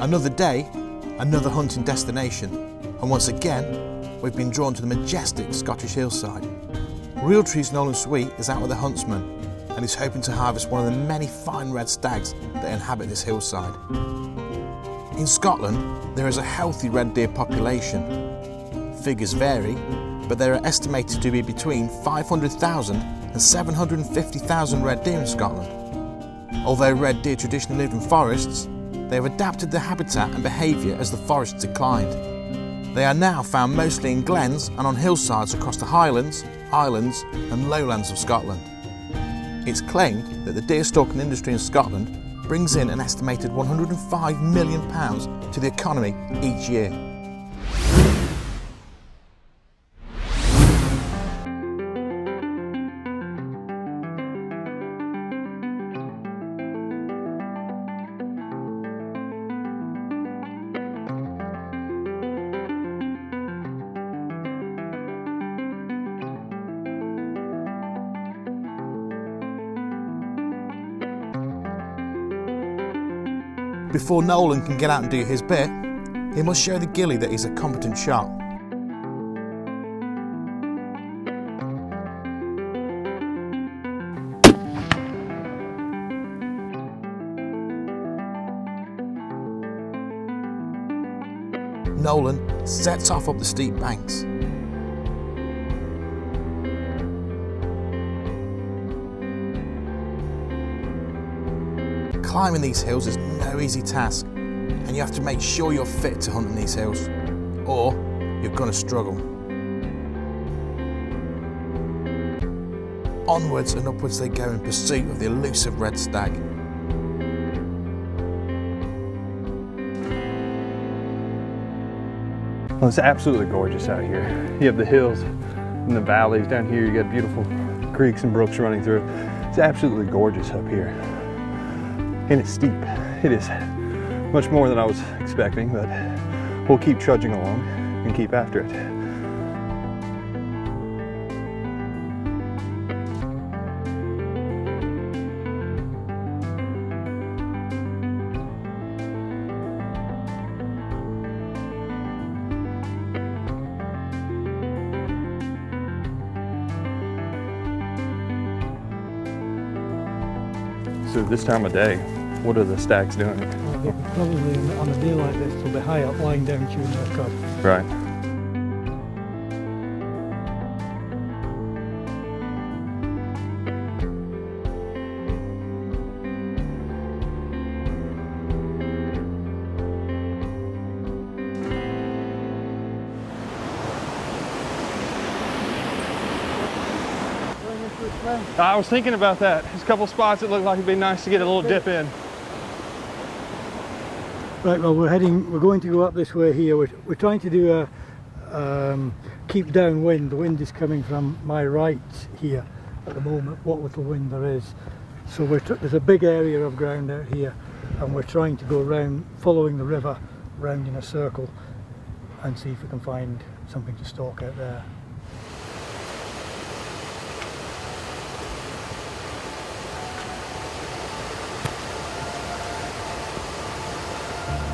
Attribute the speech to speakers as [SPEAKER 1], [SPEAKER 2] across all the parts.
[SPEAKER 1] Another day, another hunting destination, and once again, we've been drawn to the majestic Scottish hillside. Realtree's Nolen is out with the Huntsman, and is hoping to harvest one of the many fine red stags that inhabit this hillside. In Scotland, there is a healthy red deer population. Figures vary, but there are estimated to be between 500,000 and 750,000 red deer in Scotland. Although red deer traditionally lived in forests, they have adapted their habitat and behaviour as the forests declined. They are now found mostly in glens and on hillsides across the Highlands, Islands and lowlands of Scotland. It's claimed that the deer stalking industry in Scotland brings in an estimated £105 million to the economy each year. Before Nolen can get out and do his bit, he must show the gilly that he's a competent shot. Nolen sets off up the steep banks. Climbing these hills is no easy task, and you have to make sure you're fit to hunt in these hills, or you're going to struggle. Onwards and upwards they go in pursuit of the elusive red stag.
[SPEAKER 2] Well, it's absolutely gorgeous out here. You have the hills and the valleys down here. You got beautiful creeks and brooks running through. It's absolutely gorgeous up here. And it's steep. It is much more than I was expecting, but we'll keep trudging along and keep after it. So this time of day, what are the stags doing?
[SPEAKER 3] Well, they're probably on a day like this, they'll be high up, lying down chewing their cud.
[SPEAKER 2] Right. I was thinking about that. There's a couple spots that look like it'd be nice to get a little dip in.
[SPEAKER 3] Right, well we're going to go up this way here. We're trying to do a keep downwind. The wind is coming from my right here at the moment, what little wind there is. So there's a big area of ground out here, and we're trying to go around, following the river, round in a circle, and see if we can find something to stalk out there.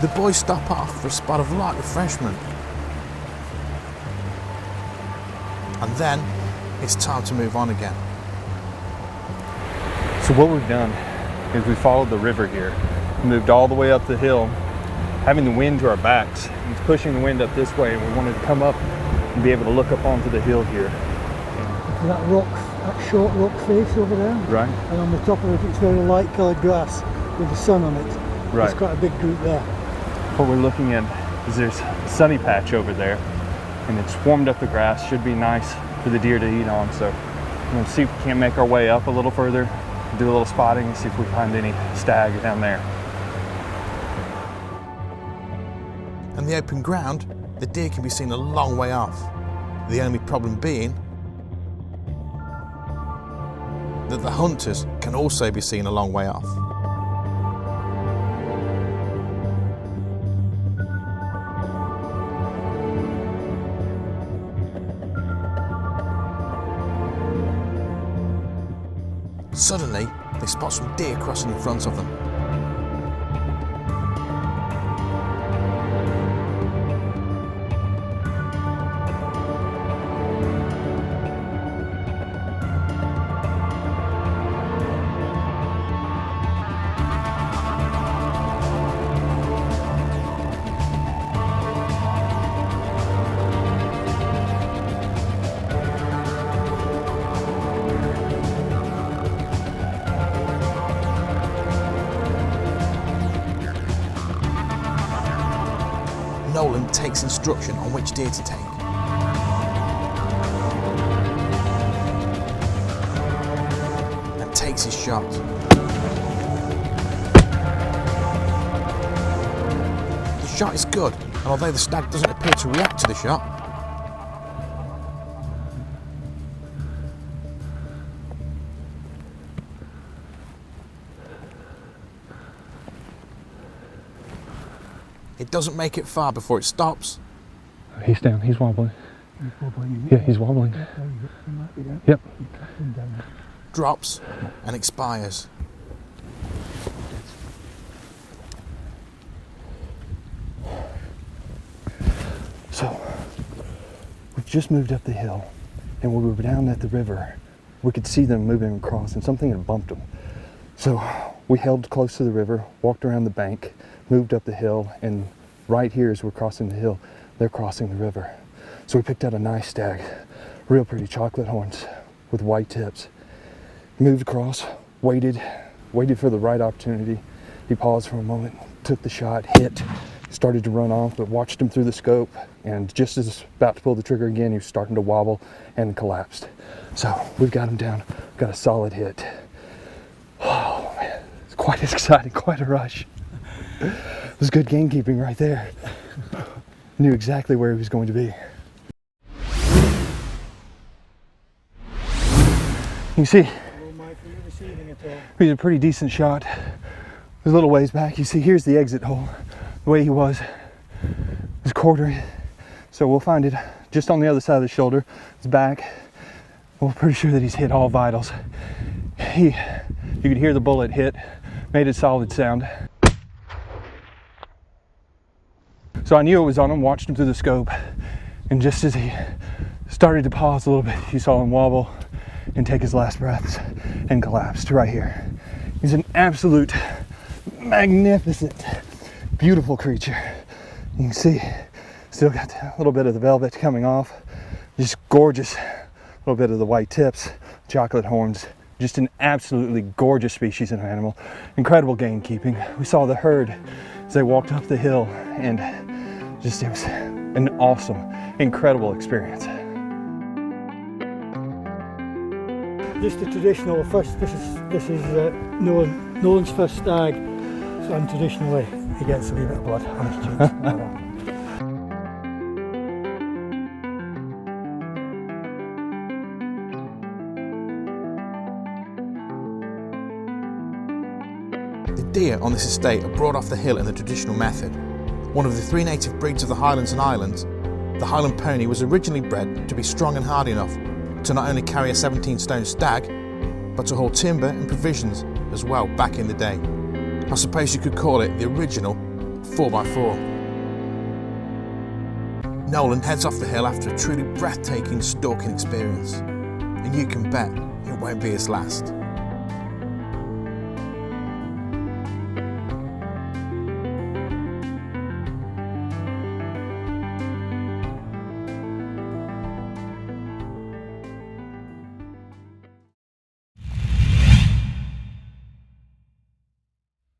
[SPEAKER 1] The boys stop off for a spot of light refreshment. And then it's time to move on again.
[SPEAKER 2] So what we've done is we followed the river here, moved all the way up the hill, having the wind to our backs. It's pushing the wind up this way, and we wanted to come up and be able to look up onto the hill here.
[SPEAKER 3] That short rock face over there.
[SPEAKER 2] Right.
[SPEAKER 3] And on the top of it, it's very light coloured grass with the sun on it.
[SPEAKER 2] Right.
[SPEAKER 3] There's quite a big group there.
[SPEAKER 2] What we're looking at is there's a sunny patch over there, and it's warmed up the grass. Should be nice for the deer to eat on. So we're going to see if we can't make our way up a little further, do a little spotting, and see if we find any stag down there.
[SPEAKER 1] On the open ground, the deer can be seen a long way off. The only problem being that the hunters can also be seen a long way off. Suddenly, they spot some deer crossing in front of them. Nolen takes instruction on which deer to take. And takes his shot. The shot is good, and although the stag doesn't appear to react to the shot, it doesn't make it far before it stops.
[SPEAKER 2] He's down, he's wobbling.
[SPEAKER 3] He's wobbling.
[SPEAKER 2] Yeah, he's wobbling.
[SPEAKER 3] There you go. He might be down.
[SPEAKER 2] Yep.
[SPEAKER 3] He's dropping down.
[SPEAKER 1] Drops and expires.
[SPEAKER 2] So, we've just moved up the hill, and when we were down at the river, we could see them moving across, and something had bumped them. So, we held close to the river, walked around the bank, moved up the hill, and right here as we're crossing the hill, they're crossing the river. So we picked out a nice stag, real pretty chocolate horns with white tips. Moved across, waited for the right opportunity. He paused for a moment, took the shot, hit, started to run off, but watched him through the scope, and just as about to pull the trigger again, he was starting to wobble and collapsed. So we've got him down, got a solid hit. Oh man, it's quite exciting, quite a rush. It was good gamekeeping right there. Knew exactly where he was going to be. You can see, he's a pretty decent shot. There's a little ways back. You see, here's the exit hole. The way he was quartering. So we'll find it just on the other side of the shoulder. His back. We're pretty sure that he's hit all vitals. You could hear the bullet hit, made a solid sound. So I knew it was on him, watched him through the scope, and just as he started to pause a little bit, you saw him wobble and take his last breaths and collapsed right here. He's an absolute magnificent, beautiful creature. You can see, still got a little bit of the velvet coming off. Just gorgeous, a little bit of the white tips, chocolate horns. Just an absolutely gorgeous species of animal. Incredible gamekeeping. We saw the herd as they walked up the hill, and just it was an awesome, incredible experience.
[SPEAKER 3] Just the traditional first. This is Nolen's first stag, so untraditionally he gets a wee bit of blood on his cheeks.
[SPEAKER 1] The deer on this estate are brought off the hill in the traditional method. One of the 3 native breeds of the Highlands and Islands, the Highland pony was originally bred to be strong and hardy enough to not only carry a 17-stone stag, but to haul timber and provisions as well back in the day. I suppose you could call it the original 4x4. Nolen heads off the hill after a truly breathtaking stalking experience, and you can bet it won't be his last.